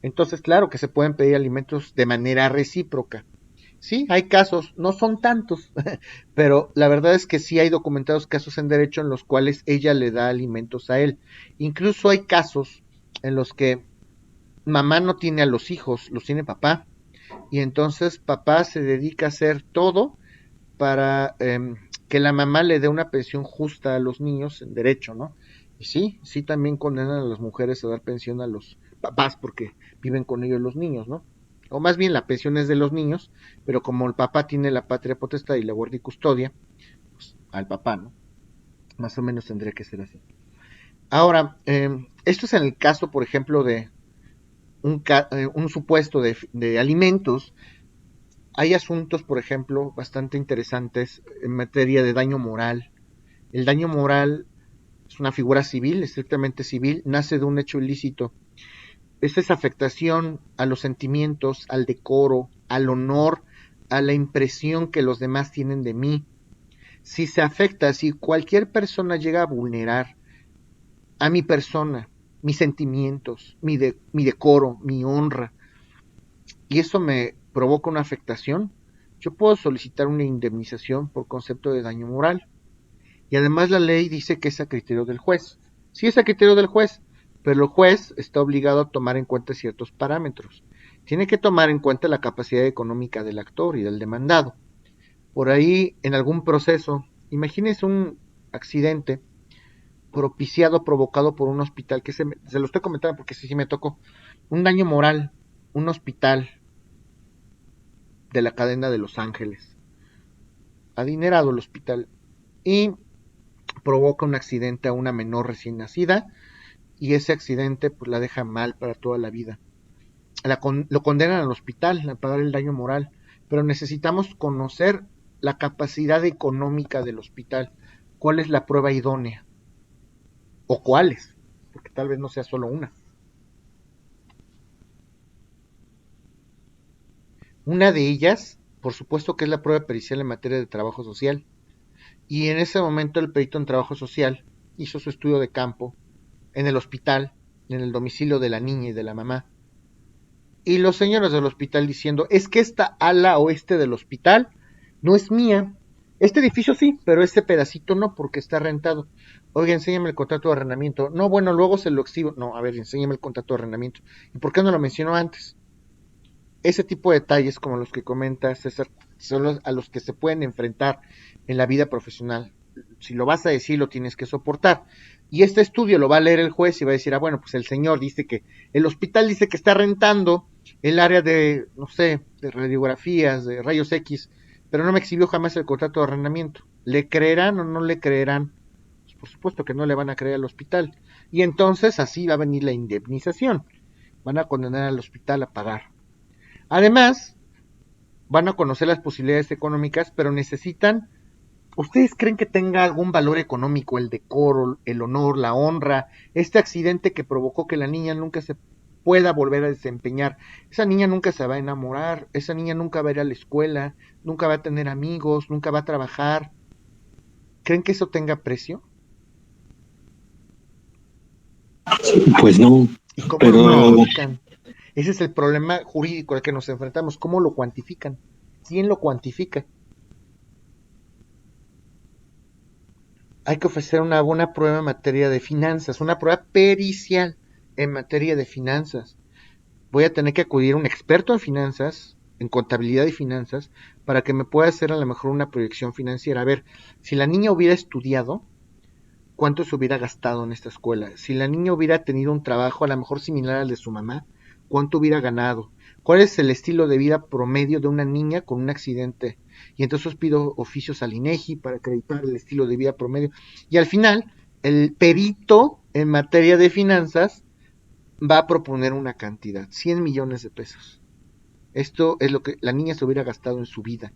Entonces, claro que se pueden pedir alimentos de manera recíproca. Sí, hay casos, no son tantos, pero la verdad es que sí hay documentados casos en derecho en los cuales ella le da alimentos a él. Incluso hay casos en los que mamá no tiene a los hijos, los tiene papá, y entonces papá se dedica a hacer todo para que la mamá le dé una pensión justa a los niños en derecho, ¿no? Y sí, sí también condenan a las mujeres a dar pensión a los papás porque viven con ellos los niños, ¿no? O más bien la pensión es de los niños, pero como el papá tiene la patria potestad y la guardia y custodia, pues al papá, ¿no? Más o menos tendría que ser así. Ahora, esto es en el caso, por ejemplo, de un supuesto de alimentos. Hay asuntos, por ejemplo, bastante interesantes en materia de daño moral. El daño moral es una figura civil, estrictamente civil, nace de un hecho ilícito. Es esa afectación a los sentimientos, al decoro, al honor, a la impresión que los demás tienen de mí. Si se afecta, si cualquier persona llega a vulnerar a mi persona, mis sentimientos, mi decoro, mi honra, y eso me provoca una afectación, yo puedo solicitar una indemnización por concepto de daño moral. Y además la ley dice que es a criterio del juez. Sí es a criterio del juez, pero el juez está obligado a tomar en cuenta ciertos parámetros. Tiene que tomar en cuenta la capacidad económica del actor y del demandado. Por ahí, en algún proceso, imagínese un accidente propiciado, provocado por un hospital, que se lo estoy comentando porque sí me tocó, un daño moral, un hospital de la cadena de Los Ángeles, adinerado el hospital, y provoca un accidente a una menor recién nacida, y ese accidente pues la deja mal para toda la vida. Lo condenan al hospital a pagar el daño moral, pero necesitamos conocer la capacidad económica del hospital, cuál es la prueba idónea, o cuáles, porque tal vez no sea solo una. Una de ellas, por supuesto que es la prueba pericial en materia de trabajo social, y en ese momento el perito en trabajo social hizo su estudio de campo en el hospital, en el domicilio de la niña y de la mamá, y los señores del hospital diciendo, es que esta ala oeste del hospital no es mía, este edificio sí, pero ese pedacito no, porque está rentado. Oiga, enséñame el contrato de arrendamiento. No, bueno, luego se lo exhibo. No, a ver, enséñame el contrato de arrendamiento. ¿Y por qué no lo mencionó antes? Ese tipo de detalles, como los que comenta César, son a los que se pueden enfrentar en la vida profesional. Si lo vas a decir, lo tienes que soportar. Y este estudio lo va a leer el juez y va a decir, bueno, pues el señor dice que el hospital dice que está rentando el área de, no sé, de radiografías, de rayos X, pero no me exhibió jamás el contrato de arrendamiento. ¿Le creerán o no le creerán? Pues por supuesto que no le van a creer al hospital. Y entonces así va a venir la indemnización. Van a condenar al hospital a pagar. Además, van a conocer las posibilidades económicas, pero necesitan, ¿ustedes creen que tenga algún valor económico el decoro, el honor, la honra, este accidente que provocó que la niña nunca se pueda volver a desempeñar? Esa niña nunca se va a enamorar, esa niña nunca va a ir a la escuela, nunca va a tener amigos, nunca va a trabajar. ¿Creen que eso tenga precio? Pues no, ¿Y cómo lo pero cuantifican? Ese es el problema jurídico al que nos enfrentamos. ¿Cómo lo cuantifican? ¿Quién lo cuantifica? Hay que ofrecer una buena prueba en materia de finanzas, una prueba pericial en materia de finanzas. Voy a tener que acudir a un experto en finanzas, en contabilidad y finanzas, para que me pueda hacer a lo mejor una proyección financiera. A ver, si la niña hubiera estudiado, ¿cuánto se hubiera gastado en esta escuela? Si la niña hubiera tenido un trabajo a lo mejor similar al de su mamá, ¿cuánto hubiera ganado? ¿Cuál es el estilo de vida promedio de una niña con un accidente? Y entonces pido oficios al INEGI para acreditar el estilo de vida promedio. Y al final, el perito en materia de finanzas va a proponer una cantidad, 100 millones de pesos. Esto es lo que la niña se hubiera gastado en su vida.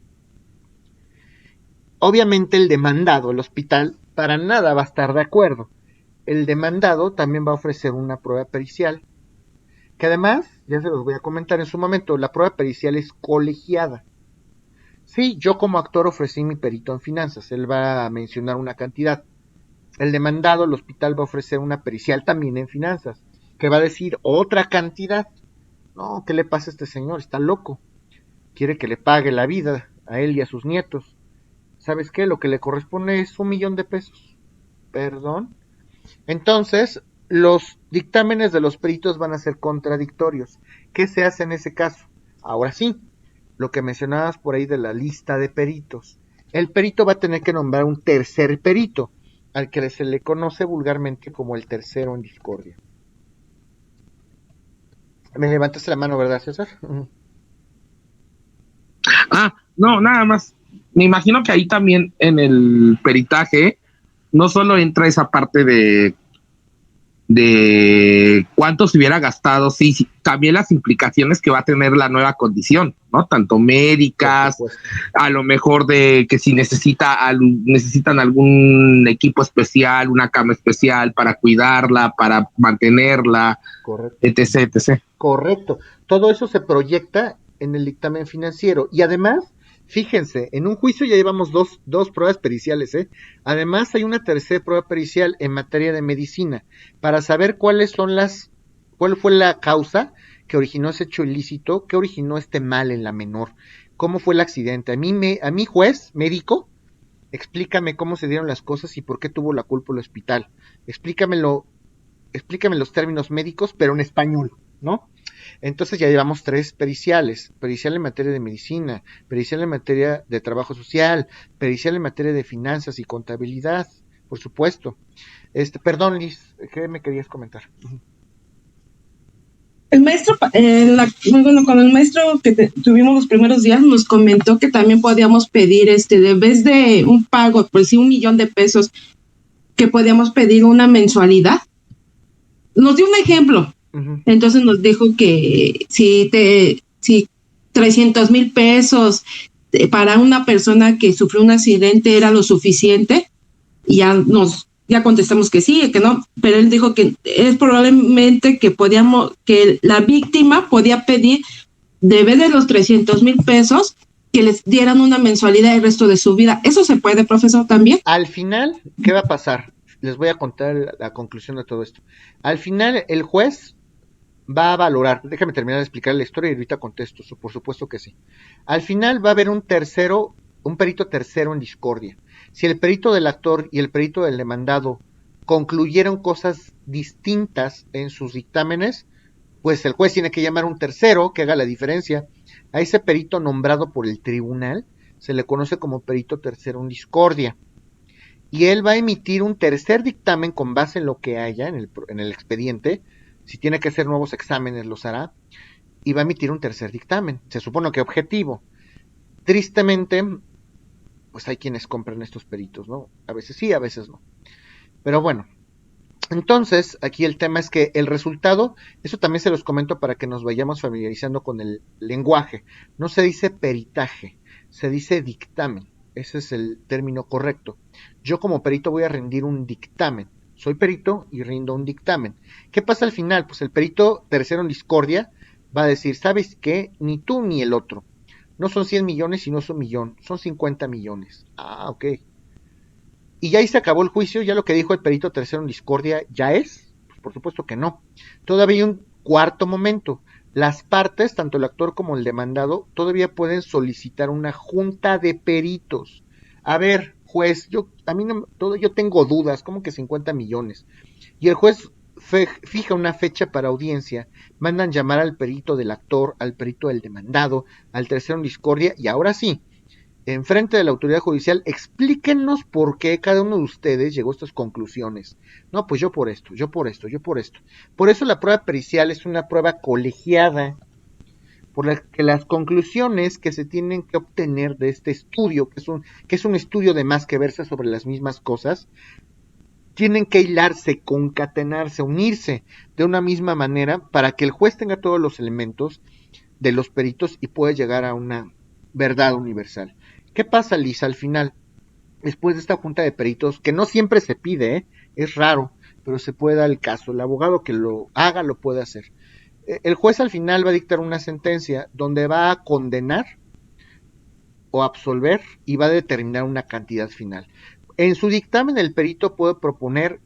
Obviamente el demandado, el hospital, para nada va a estar de acuerdo. El demandado también va a ofrecer una prueba pericial, que además, ya se los voy a comentar en su momento, la prueba pericial es colegiada. Sí, yo como actor ofrecí mi perito en finanzas, él va a mencionar una cantidad. El demandado, el hospital, va a ofrecer una pericial también en finanzas, que va a decir otra cantidad. No, ¿qué le pasa a este señor? Está loco. Quiere que le pague la vida a él y a sus nietos. ¿Sabes qué? Lo que le corresponde es 1 millón de pesos. ¿Perdón? Entonces, los dictámenes de los peritos van a ser contradictorios. ¿Qué se hace en ese caso? Ahora sí, lo que mencionabas por ahí de la lista de peritos. El perito va a tener que nombrar un tercer perito, al que se le conoce vulgarmente como el tercero en discordia. Me levantaste la mano, ¿verdad, César? Ah, no, nada más. Me imagino que ahí también en el peritaje no solo entra esa parte de cuánto se hubiera gastado, sí, sí, también las implicaciones que va a tener la nueva condición, ¿no? Tanto médicas, a lo mejor de que si necesitan algún equipo especial, una cama especial para cuidarla, para mantenerla, Correcto. etc, etc. Correcto. Todo eso se proyecta en el dictamen financiero. Y además, fíjense, en un juicio ya llevamos dos pruebas periciales, ¿eh? Además, hay una tercera prueba pericial en materia de medicina para saber cuál fue la causa que originó ese hecho ilícito, qué originó este mal en la menor, cómo fue el accidente. A mí juez médico, explícame cómo se dieron las cosas y por qué tuvo la culpa el hospital. Explícame los términos médicos, pero en español, ¿no? Entonces ya llevamos 3 periciales: pericial en materia de medicina, pericial en materia de trabajo social, pericial en materia de finanzas y contabilidad, por supuesto. Perdón, Liz, ¿qué me querías comentar? El maestro, con el maestro que tuvimos los primeros días, nos comentó que también podíamos pedir, de vez de un pago, por si 1 millón de pesos, que podíamos pedir una mensualidad. Nos dio un ejemplo. Entonces nos dijo que si 300,000 pesos para una persona que sufrió un accidente era lo suficiente, y ya contestamos que sí, que no, pero él dijo que es probablemente que la víctima podía pedir, de vez de los 300,000 pesos, que les dieran una mensualidad el resto de su vida. ¿Eso se puede, profesor, también? Al final, ¿qué va a pasar? Les voy a contar la conclusión de todo esto. Al final, el juez va a valorar, déjame terminar de explicar la historia y ahorita contesto, por supuesto que sí. Al final va a haber un perito tercero en discordia. Si el perito del actor y el perito del demandado concluyeron cosas distintas en sus dictámenes, pues el juez tiene que llamar a un tercero que haga la diferencia. A ese perito nombrado por el tribunal se le conoce como perito tercero en discordia. Y él va a emitir un tercer dictamen con base en lo que haya en el expediente. Si tiene que hacer nuevos exámenes, los hará. Y va a emitir un tercer dictamen. Se supone que objetivo. Tristemente, pues hay quienes compran estos peritos, ¿no? A veces sí, a veces no. Pero bueno, entonces aquí el tema es que el resultado, eso también se los comento para que nos vayamos familiarizando con el lenguaje. No se dice peritaje, se dice dictamen. Ese es el término correcto. Yo como perito voy a rendir un dictamen. Soy perito y rindo un dictamen. ¿Qué pasa al final? Pues el perito tercero en discordia va a decir, ¿sabes qué? Ni tú ni el otro. No son 100 millones y no es 1 millón, son 50 millones. Ah, ok. Y ya ahí se acabó el juicio, ya lo que dijo el perito tercero en discordia ya es. por supuesto que no. Todavía hay un cuarto momento. Las partes, tanto el actor como el demandado, todavía pueden solicitar una junta de peritos. A ver, juez, yo tengo dudas, ¿cómo que 50 millones? Y el juez fija una fecha para audiencia, mandan llamar al perito del actor, al perito del demandado, al tercero en discordia, y ahora sí, enfrente de la autoridad judicial, explíquenos por qué cada uno de ustedes llegó a estas conclusiones. No, pues yo por esto, yo por esto, yo por esto. Por eso la prueba pericial es una prueba colegiada, por la que las conclusiones que se tienen que obtener de este estudio, que es un estudio de más que verse sobre las mismas cosas, tienen que hilarse, concatenarse, unirse de una misma manera para que el juez tenga todos los elementos de los peritos y pueda llegar a una verdad universal. ¿Qué pasa, Lisa, al final? Después de esta junta de peritos, que no siempre se pide, es raro, pero se puede dar el caso, el abogado que lo haga lo puede hacer. El juez al final va a dictar una sentencia donde va a condenar o absolver y va a determinar una cantidad final. En su dictamen el perito puede proponer,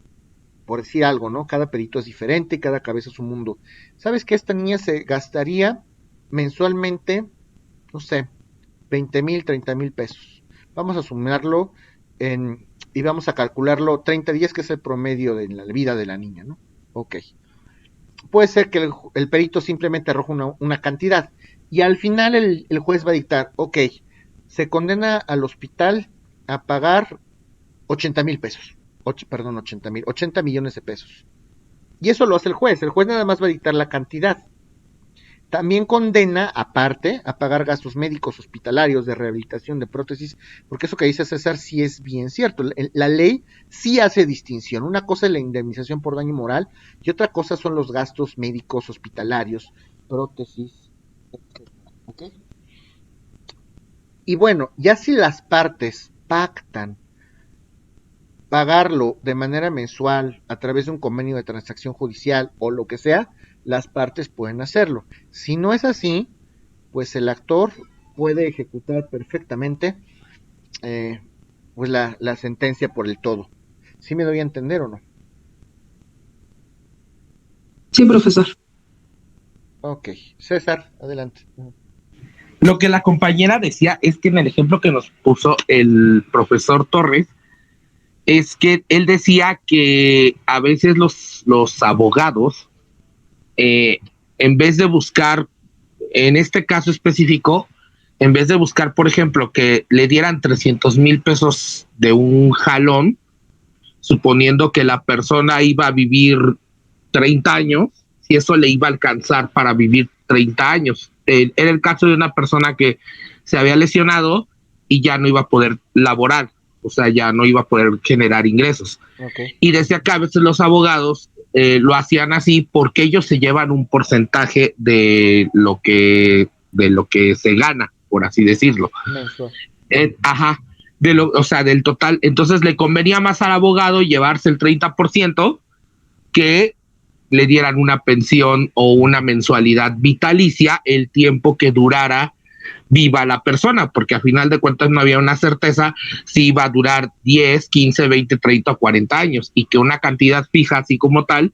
por decir algo, ¿no? Cada perito es diferente, cada cabeza es un mundo. ¿Sabes que esta niña se gastaría mensualmente, no sé, 20,000, 30,000 pesos? Vamos a sumarlo y vamos a calcularlo 30 días, que es el promedio de la vida de la niña, ¿no? Ok. Puede ser que el perito simplemente arroje una cantidad y al final el juez va a dictar, ok, se condena al hospital a pagar 80,000 pesos, 80 millones de pesos. Y eso lo hace el juez nada más va a dictar la cantidad. También condena, aparte, a pagar gastos médicos, hospitalarios, de rehabilitación, de prótesis, porque eso que dice César sí es bien cierto. La ley sí hace distinción. Una cosa es la indemnización por daño moral y otra cosa son los gastos médicos, hospitalarios, prótesis, etc. ¿Okay? Y bueno, ya si las partes pactan pagarlo de manera mensual a través de un convenio de transacción judicial o lo que sea, las partes pueden hacerlo. Si no es así, pues el actor puede ejecutar perfectamente pues la sentencia por el todo. ¿Sí me doy a entender o no? Sí, profesor. Ok, César, adelante. Lo que la compañera decía es que en el ejemplo que nos puso el profesor Torres, es que él decía que a veces los abogados, en vez de buscar, en este caso específico, en vez de buscar, por ejemplo, que le dieran 300,000 pesos de un jalón, suponiendo que la persona iba a vivir 30 años, si eso le iba a alcanzar para vivir 30 años. Era el caso de una persona que se había lesionado y ya no iba a poder laborar, o sea, ya no iba a poder generar ingresos. Okay. Y desde acá a veces los abogados lo hacían así porque ellos se llevan un porcentaje de lo que se gana, por así decirlo. Ajá, o sea, del total. Entonces le convenía más al abogado llevarse el 30% que le dieran una pensión o una mensualidad vitalicia el tiempo que durara viva la persona, porque a final de cuentas no había una certeza si iba a durar 10, 15, 20, 30 o 40 años, y que una cantidad fija así como tal,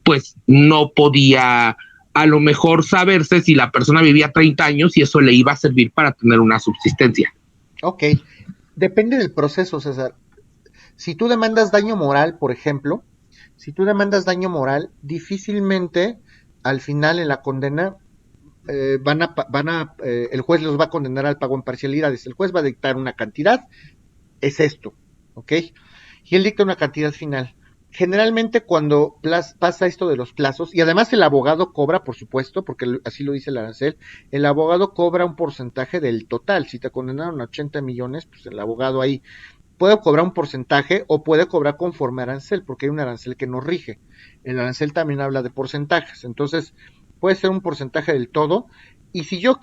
pues no podía a lo mejor saberse si la persona vivía 30 años y eso le iba a servir para tener una subsistencia. Ok, depende del proceso, César. Si tú demandas daño moral, por ejemplo, difícilmente al final en la condena el juez los va a condenar al pago en parcialidades. El juez va a dictar una cantidad, es esto, ¿ok? Y él dicta una cantidad final. Generalmente cuando pasa esto de los plazos, y además el abogado cobra, por supuesto, porque así lo dice el arancel, el abogado cobra un porcentaje del total. Si te condenaron a 80 millones, pues el abogado ahí puede cobrar un porcentaje o puede cobrar conforme arancel, porque hay un arancel que nos rige. El arancel también habla de porcentajes, entonces puede ser un porcentaje del todo. Y si yo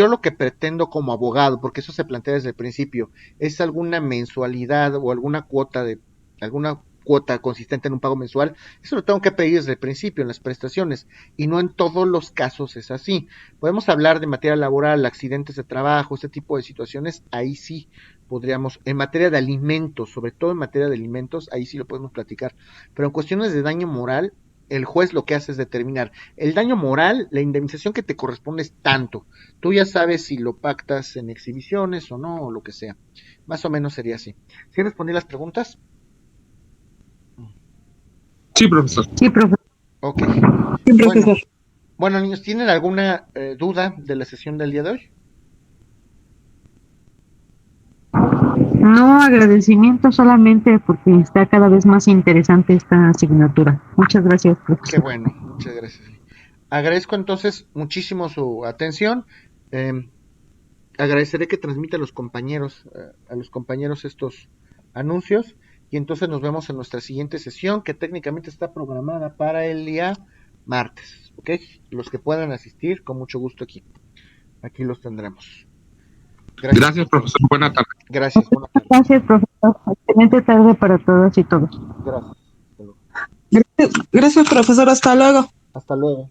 lo que pretendo como abogado, porque eso se plantea desde el principio, es alguna mensualidad o alguna cuota consistente en un pago mensual, eso lo tengo que pedir desde el principio en las prestaciones, y no en todos los casos es así. Podemos hablar de materia laboral, accidentes de trabajo, este tipo de situaciones, ahí sí podríamos, en materia de alimentos, sobre todo en materia de alimentos, ahí sí lo podemos platicar, pero en cuestiones de daño moral, el juez lo que hace es determinar el daño moral, la indemnización que te corresponde es tanto. Tú ya sabes si lo pactas en exhibiciones o no, o lo que sea. Más o menos sería así. ¿Sí respondí las preguntas? Sí, profesor. Sí, profesor. Ok. Sí, profesor. Bueno, niños, ¿tienen alguna duda de la sesión del día de hoy? No, agradecimiento solamente porque está cada vez más interesante esta asignatura. Muchas gracias, Qué profesor. bueno, muchas gracias. Agradezco entonces muchísimo su atención. Agradeceré que transmita a los compañeros estos anuncios y entonces nos vemos en nuestra siguiente sesión que técnicamente está programada para el día martes, ¿ok? Los que puedan asistir, con mucho gusto aquí los tendremos. Gracias, profesor. Buena tarde. Gracias, buenas tardes. Gracias, profesor. Excelente tarde para todas y todos. Gracias. Hasta luego. Gracias, profesor. Hasta luego. Hasta luego.